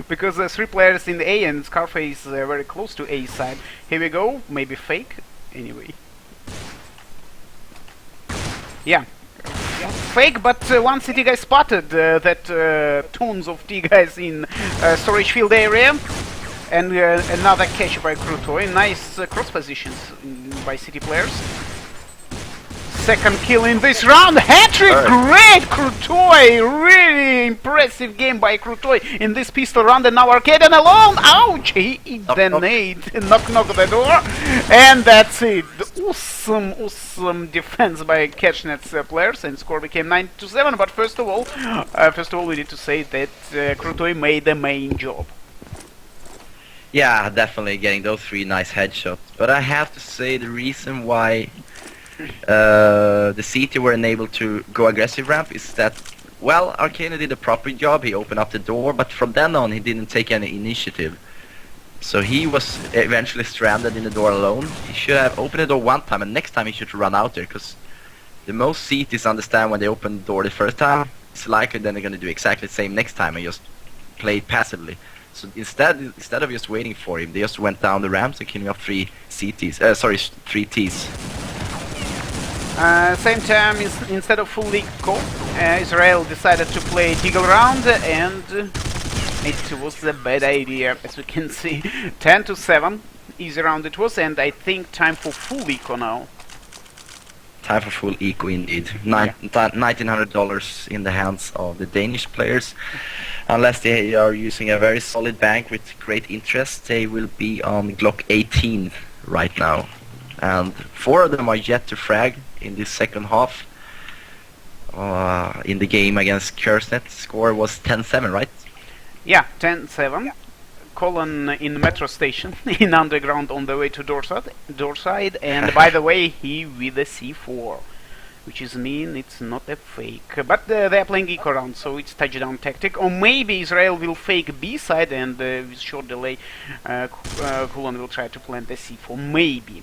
Speaker 2: because there's 3 players in the A and Scarface very close to A side. Here we go, maybe fake. Anyway, yeah, fake. But one city guy spotted that tons of T guys in storage field area, and another catch by Krutoy. Nice cross positions by city players. Second kill in this round, hat-trick, great Krutoy, really impressive game by Krutoy in this pistol round, and now Arcadian alone, ouch, he denied, knock the door, and that's it. Awesome defense by KerchNet's players, and score became 9-7, but first of all we need to say that Krutoy made the main job.
Speaker 1: Yeah, definitely getting those 3 nice headshots, but I have to say the reason why the CT were unable to go aggressive ramp is that, well, Arcana did a proper job, he opened up the door, but from then on he didn't take any initiative. So he was eventually stranded in the door alone. He should have opened the door one time, and next time he should run out there, because the most CTs understand when they open the door the first time, it's likely then they're going to do exactly the same next time and just play it passively. So instead of just waiting for him, they just went down the ramps and killing off 3 CTs, sorry, 3 Ts.
Speaker 2: Same time, instead of full league go, Israel decided to play Deagle round, and it was a bad idea, as we can see. 10-7, easy round it was, and I think time for full eco now.
Speaker 1: Time for full eco indeed. $1,900 in the hands of the Danish players. Unless they are using a very solid bank with great interest, they will be on Glock 18 right now. And 4 of them are yet to frag in this second half. In the game against KerchNet, score was 10-7, right?
Speaker 2: Yeah, 10-7. Colin in metro station, in underground on the way to Doorside, and by the way, he with a C4, which is mean it's not a fake. But they're playing eco round, so it's touchdown tactic. Or maybe Israel will fake B side, and with short delay, Colin will try to plant a C4. Maybe.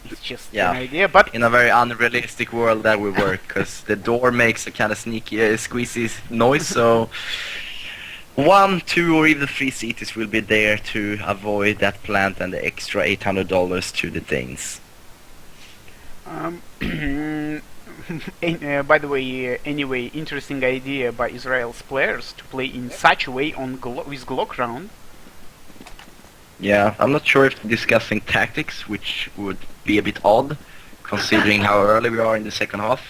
Speaker 2: It's just an idea, but
Speaker 1: in a very unrealistic world that will work, because the door makes a kind of sneaky, squeezy noise, so 1, 2, or even 3 cities will be there to avoid that plant and the extra $800 to the Danes.
Speaker 2: By the way, anyway, interesting idea by Israel's players to play in such a way on with Glock round.
Speaker 1: Yeah, I'm not sure if discussing tactics, which would be a bit odd, considering how early we are in the second half.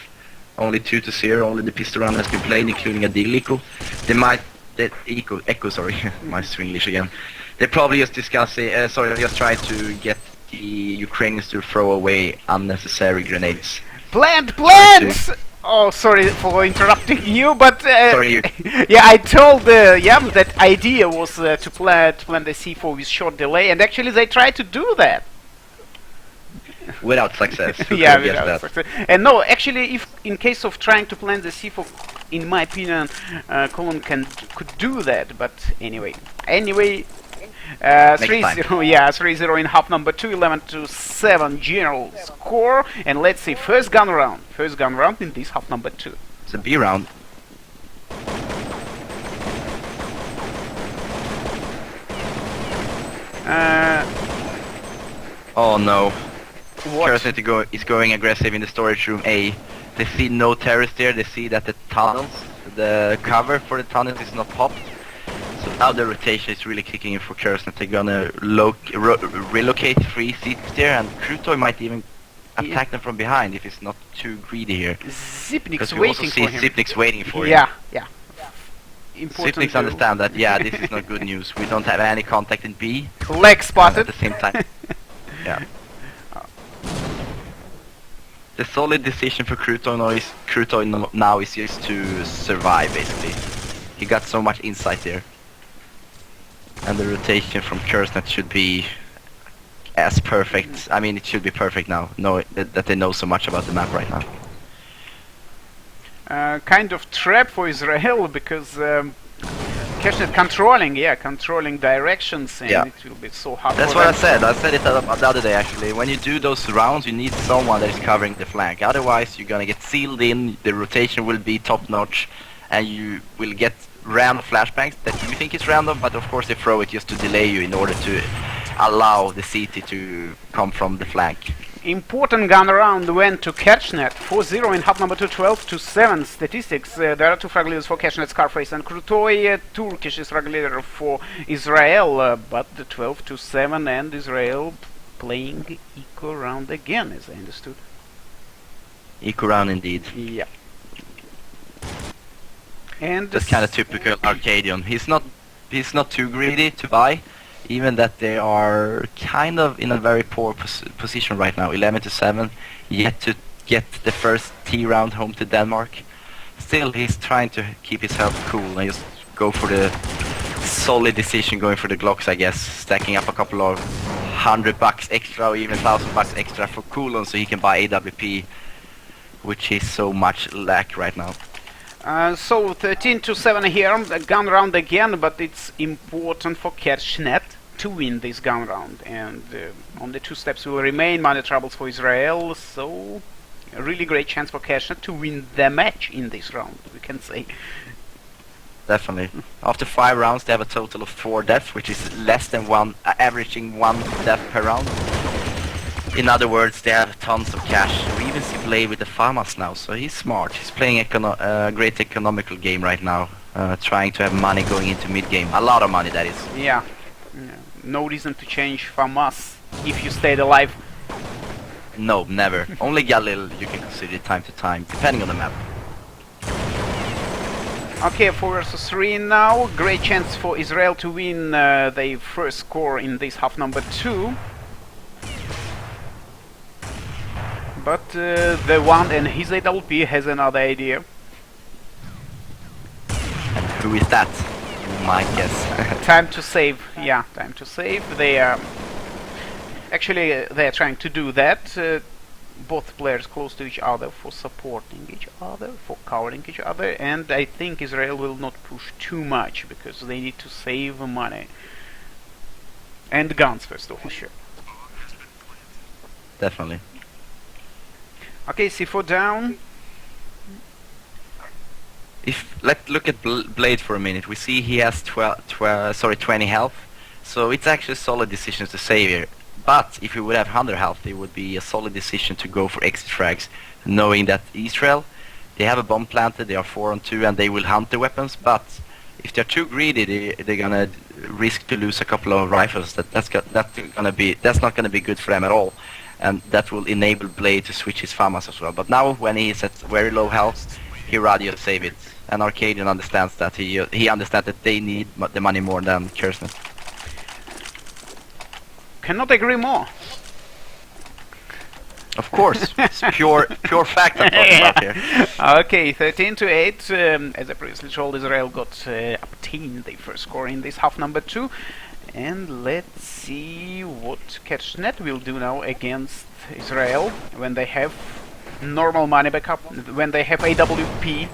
Speaker 1: Only 2-0, only the pistol round has been played, including a deal eco. They might, echo, sorry, my English again. They probably just discussing, just try to get the Ukrainians to throw away unnecessary grenades.
Speaker 2: Plant! Oh, sorry for interrupting you, but
Speaker 1: sorry.
Speaker 2: Yeah, I told Yam that idea was to plant the C4 with short delay, and actually they tried to do that.
Speaker 1: Without success.
Speaker 2: Yeah, without success. And no, actually, if in case of trying to plant the C4, in my opinion, Colin could do that. But anyway, 3-0. Yeah, 3-0 in half number 2, 11-7 general score. And let's see, first gun round in this half number 2.
Speaker 1: It's a B round. Oh no. KerchNet is going aggressive in the storage room A. They see no terrorists there, they see that the tunnels The cover for the tunnels is not popped. So now the rotation is really kicking in for KerchNet. They're gonna relocate 3 seats there, and Krutoy might even attack them from behind if it's not too greedy here.
Speaker 2: Zipnik's
Speaker 1: We also
Speaker 2: waiting
Speaker 1: see
Speaker 2: for him.
Speaker 1: Zipnik's waiting for him.
Speaker 2: Yeah. Important
Speaker 1: Zipnik's
Speaker 2: to-
Speaker 1: understand that, yeah, this is not good news. We don't have any contact in B.
Speaker 2: Leg
Speaker 1: And
Speaker 2: spotted.
Speaker 1: at the same time, yeah. The solid decision for Krutoy now is just to survive, basically. He got so much insight there. And the rotation from KerchNet should be as perfect. I mean, it should be perfect now, that they know so much about the map right now.
Speaker 2: Kind of trap for Israel because KerchNet controlling directions, and
Speaker 1: Yeah.
Speaker 2: it will be so hard.
Speaker 1: That's
Speaker 2: for
Speaker 1: what I
Speaker 2: them.
Speaker 1: said. I said it the other day, actually. When you do those rounds, you need someone that is covering the flank. Otherwise, you're gonna get sealed in. The rotation will be top notch, and you will get random flashbangs that you think is random, but of course they throw it just to delay you in order to allow the CT to come from the flank.
Speaker 2: Important gun round went to KerchNet. 4-0 in half number 2, 12-7 statistics. There are 2 frag leaders for KerchNet, Scarface and Krutoy. Turkish is frag leader for Israel, but the 12-7 and Israel playing eco round again, as I understood.
Speaker 1: Eco round indeed.
Speaker 2: Yeah. And
Speaker 1: That's kind of typical Arcadian. He's not too greedy to buy, even that they are kind of in a very poor position right now. 11-7, yet to get the first T round home to Denmark. Still, he's trying to keep his health cool and just go for the solid decision, going for the Glocks, I guess, stacking up a couple of $100 extra or even $1,000 extra for coolon so he can buy AWP, which is so much lack right now.
Speaker 2: So 13-7 here, a gun round again, but it's important for KerchNet to win this gun round, and only 2 steps will remain. Money troubles for Israel, so a really great chance for KerchNet to win the match in this round, we can say.
Speaker 1: Definitely. After 5 rounds, they have a total of 4 deaths, which is less than averaging 1 death per round. In other words, they have tons of cash. We even see Blade with the FAMAS now, so he's smart. He's playing a great economical game right now, trying to have money going into mid-game. A lot of money, that is.
Speaker 2: Yeah. No reason to change from us if you stayed alive.
Speaker 1: No, never. Only Galil you can consider it time to time, depending on the map.
Speaker 2: Okay, 4 versus 3 now. Great chance for Israel to win their first score in this half number 2. But the one and his AWP has another idea.
Speaker 1: And who is that? You might guess.
Speaker 2: Time to save. Yeah, time to save. They are actually they are trying to do that. Both players close to each other for supporting each other, for covering each other, and I think Israel will not push too much because they need to save money and guns first of all. Sure.
Speaker 1: Definitely.
Speaker 2: Okay, C4 down.
Speaker 1: Let's look at Blade for a minute. We see he has 20 health, so it's actually solid decisions to save here. But if he would have 100 health, it would be a solid decision to go for exit frags, knowing that eSrael, they have a bomb planted, they are 4-on-2, and they will hunt the weapons. But if they're too greedy, they're gonna risk to lose a couple of rifles. That's not gonna be good for them at all, and that will enable Blade to switch his FAMAS as well. But now, when he's at very low health, he rather just save it. And Arcadian understands that. He understands that they need the money more than KerchNet.
Speaker 2: Cannot agree more.
Speaker 1: Of course, it's pure fact I'm talking about here.
Speaker 2: Okay, 13-8. As I previously told, Israel got obtained the first score in this half number 2. And let's see what KerchNet will do now against Israel when they have normal money backup, when they have AWP.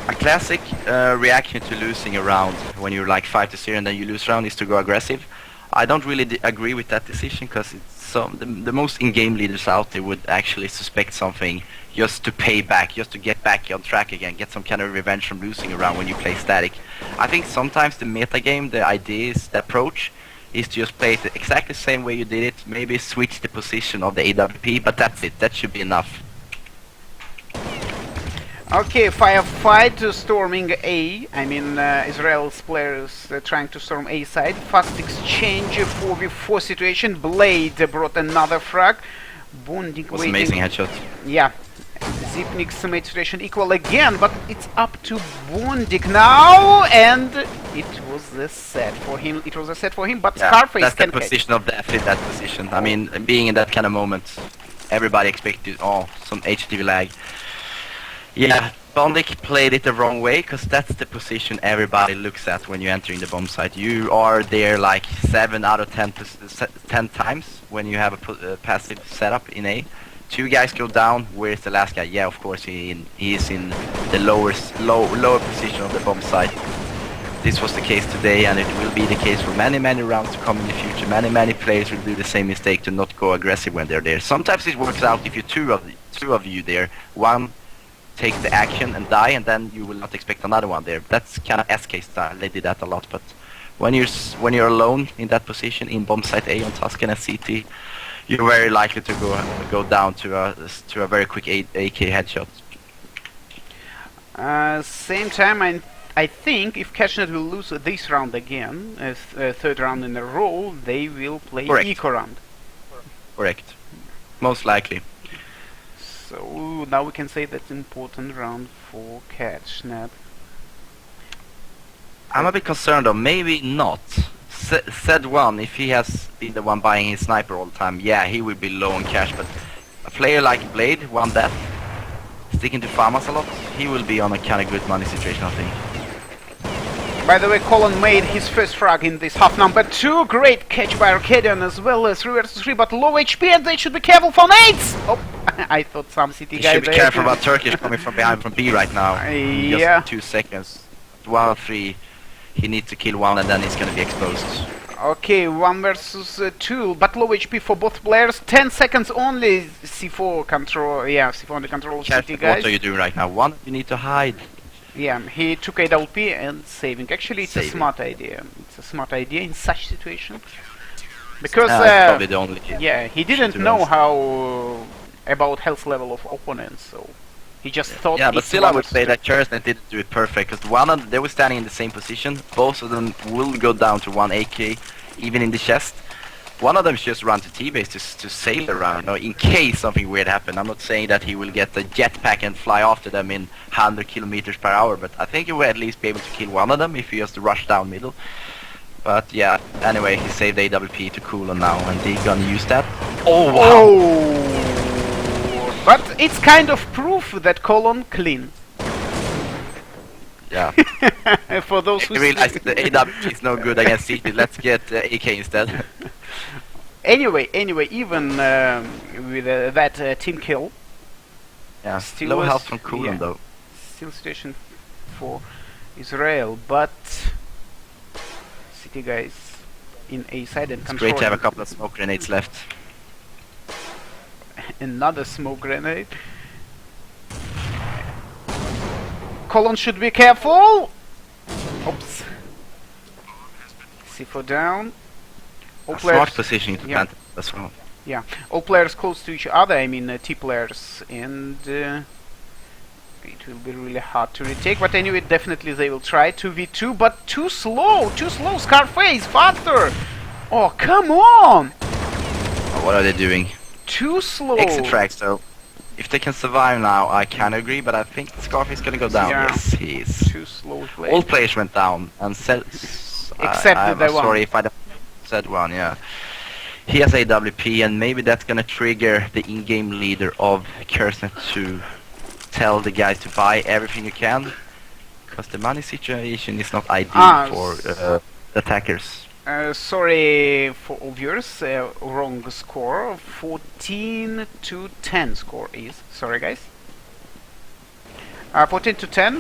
Speaker 1: A classic reaction to losing a round when you're like 5-0 and then you lose round is to go aggressive. I don't really agree with that decision, because the most in-game leaders out there would actually suspect something just to pay back, just to get back on track again, get some kind of revenge from losing a round when you play static. I think sometimes the meta game, the idea is, the approach is to just play it exactly the same way you did it, maybe switch the position of the AWP, but that's it, that should be enough.
Speaker 2: Okay, firefight storming A. I mean, Israel's players trying to storm A side. Fast exchange 4v4 situation. Blade brought another frag. Bonding
Speaker 1: Was
Speaker 2: waiting.
Speaker 1: amazing headshot.
Speaker 2: Yeah. Zipnik's mate situation equal again, but it's up to Bondik now, and it was a set for him. It was a set for him, but
Speaker 1: Yeah,
Speaker 2: Scarface
Speaker 1: that's the
Speaker 2: can catch.
Speaker 1: position of death in that position. I mean, being in that kind of moment, everybody expected, some HTV lag. Yeah, Bondik played it the wrong way, because that's the position everybody looks at when you enter in the bomb site. You are there like 7 out of 10 times when you have a passive setup in A. 2 guys go down, where's the last guy? Yeah, of course he is in the lower position of the bomb site. This was the case today, and it will be the case for many rounds to come in the future. Many players will do the same mistake to not go aggressive when they're there. Sometimes it works out if you two of you there. One takes the action and die, and then you will not expect another one there. That's kind of SK style. They did that a lot, but when you're alone in that position in bomb site A on Tuscan and CT, you're very likely to go down to a very quick AK headshot.
Speaker 2: Same time, I think if KerchNet will lose this round again, third round in a row, they will play
Speaker 1: Correct.
Speaker 2: eco round.
Speaker 1: Correct. Most likely.
Speaker 2: So now we can say that's important round for KerchNet.
Speaker 1: I'm a bit concerned though, maybe not. Said one, if he has been the one buying his sniper all the time, yeah, he will be low on cash, but a player like Blade, one death, sticking to farmers a lot, he will be on a kind of good money situation, I think.
Speaker 2: By the way, Colin made his first frag in this half number 2. Great catch by Arcadian as well as 3 vs 3, but low HP, and they should be careful for nades! Oh, I thought some city
Speaker 1: You
Speaker 2: guy
Speaker 1: should be
Speaker 2: there.
Speaker 1: careful about Turkish coming from behind from B right now. In
Speaker 2: Yeah.
Speaker 1: just 2 seconds. 1 or 3. He needs to kill one and then he's gonna be exposed.
Speaker 2: Okay, 1 vs 2, but low HP for both players. 10 seconds only. C4 control, yeah, C4 under control of city guys.
Speaker 1: What are you doing right now? One, you need to hide.
Speaker 2: Yeah, he took AWP and saving. Actually, it's
Speaker 1: Saving.
Speaker 2: a smart idea. It's a smart idea in such situation. Because,
Speaker 1: It's probably the only
Speaker 2: yeah, he didn't
Speaker 1: to
Speaker 2: know
Speaker 1: rest.
Speaker 2: how about health level of opponents, so he just thought.
Speaker 1: Yeah, but
Speaker 2: it's
Speaker 1: still I
Speaker 2: one
Speaker 1: would
Speaker 2: of
Speaker 1: say
Speaker 2: the-
Speaker 1: that KerchNet didn't do it perfect, because they were standing in the same position. Both of them will go down to 1 AK, even in the chest. One of them just run to T-base to sail around, in case something weird happened. I'm not saying that he will get the jetpack and fly after them in 100 kilometers per hour, but I think he will at least be able to kill one of them if he has to rush down middle. But yeah, anyway, he saved AWP to Cooler now, and they're gonna use that. Oh wow!
Speaker 2: Oh! But it's kind of proof that Colon clean.
Speaker 1: Yeah.
Speaker 2: For those who
Speaker 1: We realized the AWP is no good against CT. Let's get AK instead.
Speaker 2: Anyway, even with that team kill,
Speaker 1: Yeah,
Speaker 2: Still
Speaker 1: low
Speaker 2: was-
Speaker 1: health from Cooler
Speaker 2: yeah.
Speaker 1: though.
Speaker 2: still situation for Israel, but City guys in A side and
Speaker 1: It's great to have a
Speaker 2: controlling
Speaker 1: couple of smoke grenades left.
Speaker 2: another smoke grenade. Colon should be careful. Oops. C4 down. All
Speaker 1: A smart
Speaker 2: players,
Speaker 1: positioning to
Speaker 2: yeah.
Speaker 1: plant as well.
Speaker 2: yeah, all players close to each other. I mean T players, and it will be really hard to retake. But anyway, definitely they will try 2v2, but too slow. Scarface, faster. Oh, come on!
Speaker 1: Oh, what are they doing?
Speaker 2: Too slow.
Speaker 1: Exit tracks though. If they can survive now, I can agree, but I think Scarface is gonna go down.
Speaker 2: Yeah.
Speaker 1: Yes, he is.
Speaker 2: Too slow play.
Speaker 1: All players went down, and said.
Speaker 2: Except
Speaker 1: I'm
Speaker 2: the one.
Speaker 1: sorry if I said one. Yeah. He has AWP, and maybe that's gonna trigger the in-game leader of KerchNet to tell the guys to buy everything you can, because the money situation is not ideal for attackers.
Speaker 2: Sorry for all viewers, wrong score. 14 to 10 score is. Sorry guys. 14 to 10.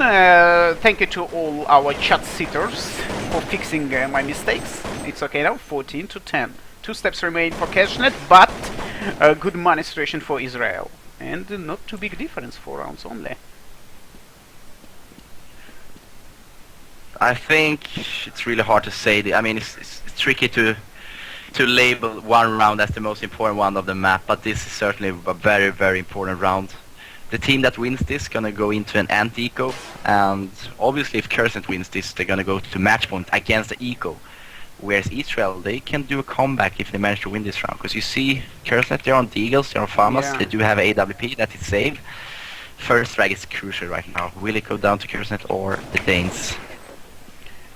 Speaker 2: Thank you to all our chat sitters for fixing my mistakes. It's okay now. 14 to 10. 2 steps remain for KerchNet, but a good money situation for Israel. And not too big difference, 4 rounds only.
Speaker 1: I think it's really hard to say. I mean, it's tricky to label one round as the most important one of the map, but this is certainly a very important round. the team that wins this gonna go into an anti-eco, and obviously if KerchNet wins this, they're gonna go to match point against the eco. Whereas eSrael, they can do a comeback if they manage to win this round. Because you see, KerchNet, they're on Deagles, they're on Farmers,
Speaker 2: Yeah.
Speaker 1: they do have AWP that is saved. First frag is crucial right now. Will it go down to KerchNet or the Danes?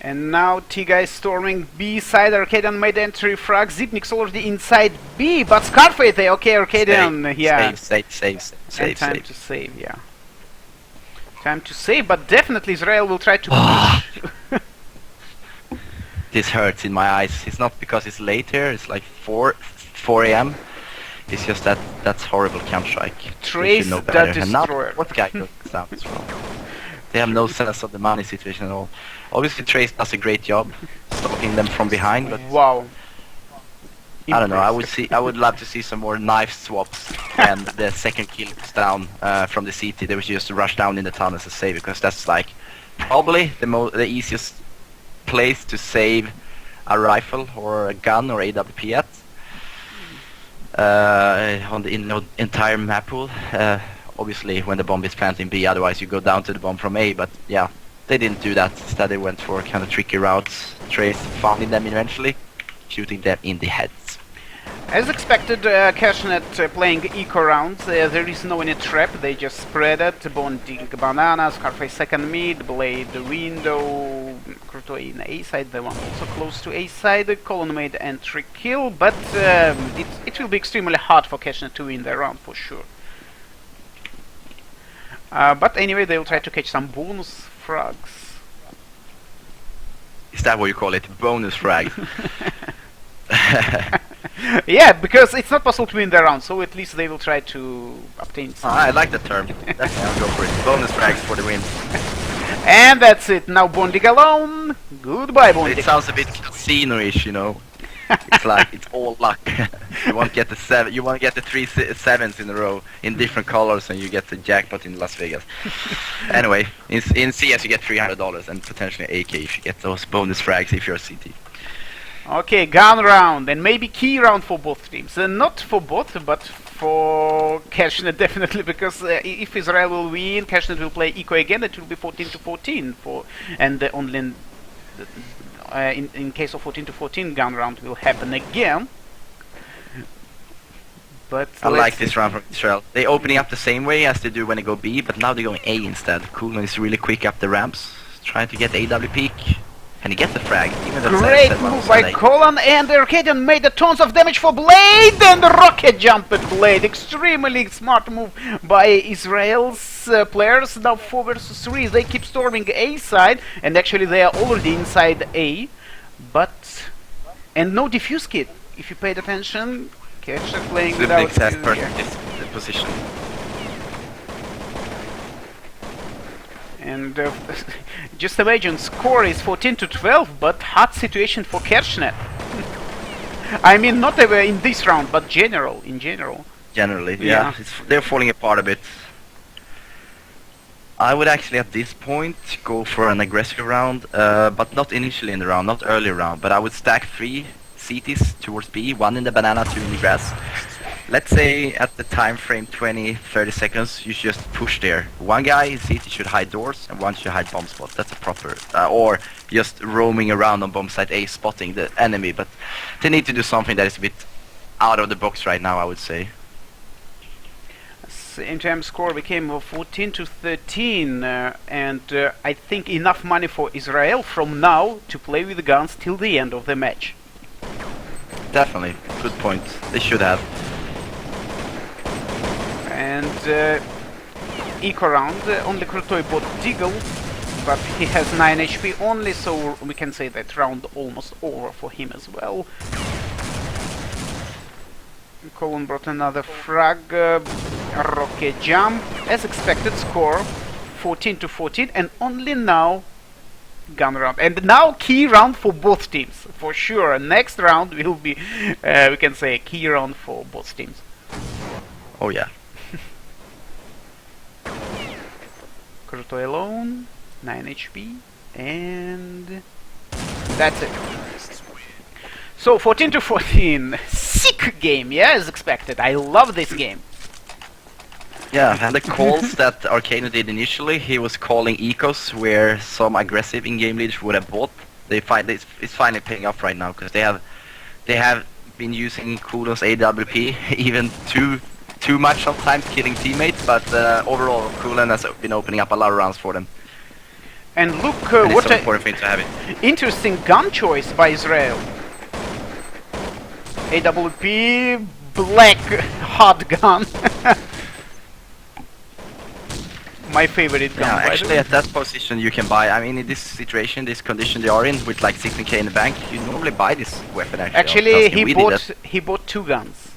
Speaker 2: And now T-Guy storming B side. Arcadian made entry frag. Zipnik's already inside B, but Scarface there. Okay, Arcadian, yeah.
Speaker 1: Save.
Speaker 2: And time to save, yeah. Time to save, but definitely Israel will try to push.
Speaker 1: This hurts in my eyes. It's not because it's late here, it's like 4 a.m. It's just that's horrible Counter-Strike.
Speaker 2: Trace
Speaker 1: know
Speaker 2: the
Speaker 1: better. And now
Speaker 2: Destroyer.
Speaker 1: what guy goes down as well. They have no sense of the money situation at all. Obviously Trace does a great job stopping them from behind, but
Speaker 2: Wow.
Speaker 1: I don't know. I would love to see some more knife swaps and the second kill goes down from the CT. They would just rush down in the tunnels to save, because that's like probably the easiest place to save a rifle or a gun or AWP at on the entire map pool. Obviously when the bomb is planted in B, otherwise you go down to the bomb from A, but yeah, they didn't do that. Instead they went for kind of tricky routes. Trace finding them eventually, shooting them in the heads.
Speaker 2: As expected, KerchNet playing eco rounds. There is no any trap, they just spread it. Bonding banana, Scarface second mid, Blade window, Kruto in A side, the one also close to A side. Colon made entry kill, but it will be extremely hard for KerchNet to win the round for sure. But anyway, they will try to catch some bonus frags.
Speaker 1: Is that what you call it? Bonus frag?
Speaker 2: Yeah, because it's not possible to win the round, so at least they will try to obtain some.
Speaker 1: I like the term. Definitely, I'll go for it. Bonus frags for the win.
Speaker 2: And that's it. Now Bondig alone. Goodbye, Bondig.
Speaker 1: It sounds a bit casino-ish, you know. It's like it's all luck. You won't get the seven. You won't get the 3 sevens in a row in different colors, and you get the jackpot in Las Vegas. Anyway, in CS you get $300 and potentially AK if you get those bonus frags if you're a CT.
Speaker 2: Okay, gun round and maybe key round for both teams. Not for both, but for KerchNet definitely, because if Israel will win, KerchNet will play eco again. It will be 14-14 for, and only in case of 14-14, gun round will happen again. But
Speaker 1: I like this round from Israel. They're opening up the same way as they do when they go B, but now they're going A instead. Coolman is really quick up the ramps, trying to get AW peak. And he gets the frag, even though
Speaker 2: great move by Colin, and Arcadian made a tons of damage for Blade, and the rocket jump at Blade. Extremely smart move by Israel's players. Now 4 versus 3, they keep storming A side, and actually they are already inside A, but... and no defuse kit. If you paid attention, KerchNet playing without
Speaker 1: the position.
Speaker 2: And just imagine, score is 14-12, but hard situation for KerchNet. I mean, not in this round, but in general.
Speaker 1: Generally, yeah. They're falling apart a bit. I would actually at this point go for an aggressive round, but not initially in the round, not early round, but I would stack 3 CTs towards B, 1 in the banana, 2 in the grass. Let's say at the time frame 20-30 seconds, you just push there. 1 guy in CT should hide doors and 1 should hide bomb spots. That's a proper, or just roaming around on bomb site A, spotting the enemy. But they need to do something that is a bit out of the box right now, I would say.
Speaker 2: Same time score became 14-13, and I think enough money for Israel from now to play with the guns till the end of the match.
Speaker 1: Definitely, good point. They should have.
Speaker 2: And eco round, only Krutoy bought Deagle, but he has 9 HP only, so we can say that round almost over for him as well. Colin brought another frag, rocket jump, as expected score 14-14, and only now gun round. And now key round for both teams, for sure. Next round will be, we can say, a key round for both teams.
Speaker 1: Oh yeah.
Speaker 2: Krutoy alone, 9 HP, and that's it. So 14-14, sick game, yeah, as expected. I love this game.
Speaker 1: Yeah, and the calls that Arcano did initially, he was calling ecos where some aggressive in-game leaders would have bought. It's finally paying off right now because they have been using Coolon's AWP even too much sometimes, killing teammates. But overall, Coolon has been opening up a lot of rounds for them.
Speaker 2: And look,
Speaker 1: And
Speaker 2: what
Speaker 1: it's an
Speaker 2: an
Speaker 1: important thing to have it.
Speaker 2: interesting gun choice by Israel. AWP, black hot gun. My favorite gun.
Speaker 1: Yeah,
Speaker 2: by the
Speaker 1: actually
Speaker 2: way.
Speaker 1: at that position you can buy. I mean, in this situation, this condition they are in, with like 16k in the bank, you normally buy this weapon.
Speaker 2: Actually,
Speaker 1: We did that.
Speaker 2: he bought 2 guns.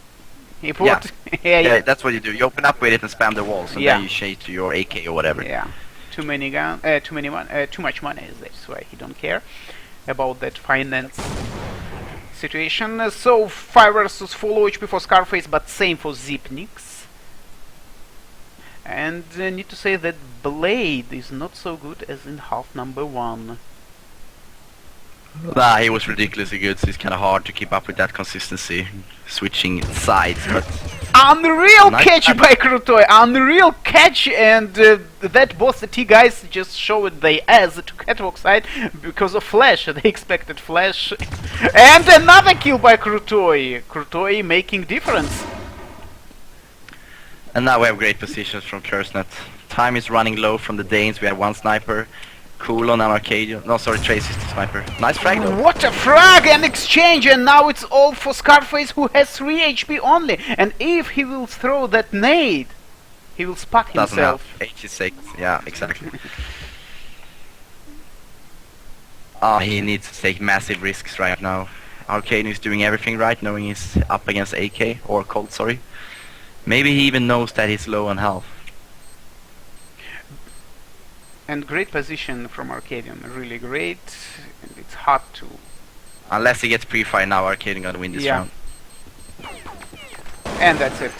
Speaker 2: He
Speaker 1: Yeah.
Speaker 2: bought
Speaker 1: Yeah, that's what you do. You open up with it and spam the walls, and
Speaker 2: Yeah.
Speaker 1: then you change to your AK or whatever.
Speaker 2: Yeah, too much money. That's why he don't care about that finance situation. So 5 versus 4 HP for Scarface, but same for Zipnix. And need to say that Blade is not so good as in half number 1.
Speaker 1: Nah, he was ridiculously good, so it's kind of hard to keep up with that consistency, switching sides. But
Speaker 2: Unreal
Speaker 1: Nice
Speaker 2: catch
Speaker 1: catch.
Speaker 2: by Krutoy! Unreal catch, and that both the T guys just showed they as to catwalk side because of flash. They expected flash, and another kill by Krutoy. Krutoy making difference.
Speaker 1: and now we have great positions from KerchNet. Time is running low from the Danes. We have 1 sniper, Coolon and Arcadia. No, sorry, Trace is the sniper. Nice frag though.
Speaker 2: What a frag and exchange, and now it's all for Scarface, who has 3 HP only. And if he will throw that nade, he will spot
Speaker 1: Doesn't help.
Speaker 2: himself.
Speaker 1: 86. Yeah, exactly. He needs to take massive risks right now. Arcane is doing everything right, knowing he's up against AK, or Colt, sorry. Maybe he even knows that he's low on health.
Speaker 2: And great position from Arcadian, really great. And it's hard to.
Speaker 1: Unless he gets pre-fire now, Arcadian gonna win this
Speaker 2: Yeah.
Speaker 1: round.
Speaker 2: And that's it.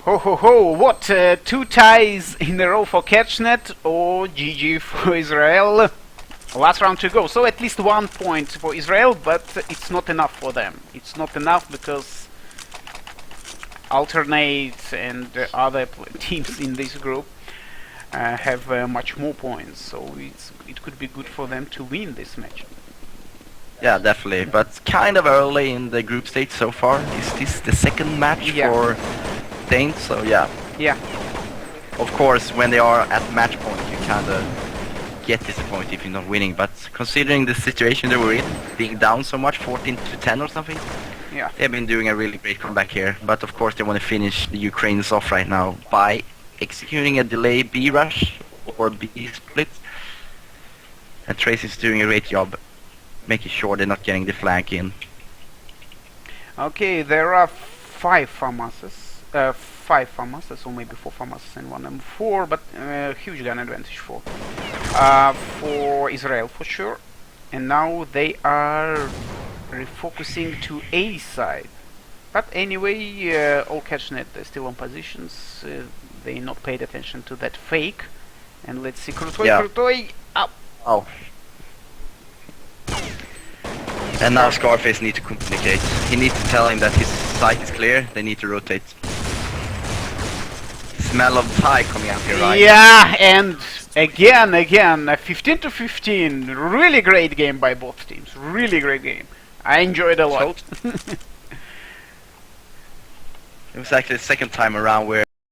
Speaker 2: Ho ho ho! What? 2 ties in a row for KerchNet, or GG for Israel. Last round to go. So at least 1 point for Israel, but it's not enough for them. It's not enough because Alternate and other teams in this group have much more points. So it could be good for them to win this match.
Speaker 1: Yeah, definitely. But kind of early in the group stage so far. Is this the second match
Speaker 2: Yeah.
Speaker 1: for Danes? So yeah.
Speaker 2: Yeah.
Speaker 1: Of course, when they are at match point, you kind of get disappointed if you're not winning. But considering the situation they were in, being down so much, 14-10 or something,
Speaker 2: Yeah.
Speaker 1: they've been doing a really great comeback here. But of course, they want to finish the Ukrainians off right now by executing a delay B rush or B split. And Trace is doing a great job making sure they're not getting the flank in.
Speaker 2: Okay, there are 5 FAMASs. 5 FAMASs, or maybe 4 FAMASs and 1 M4, but huge gun advantage for Israel for sure. And now they are refocusing to A side. But anyway, all KerchNet are still on positions. They not paid attention to that fake. And let's see, Krutoy,
Speaker 1: Yeah.
Speaker 2: Krutoy, up!
Speaker 1: Oh. And now Scarface needs to communicate. He needs to tell him that his sight is clear, they need to rotate. Smell of tie coming out here, right?
Speaker 2: Yeah, and again, 15-15. Really great game by both teams. Really great game. I enjoyed a lot.
Speaker 1: It was actually the second time around where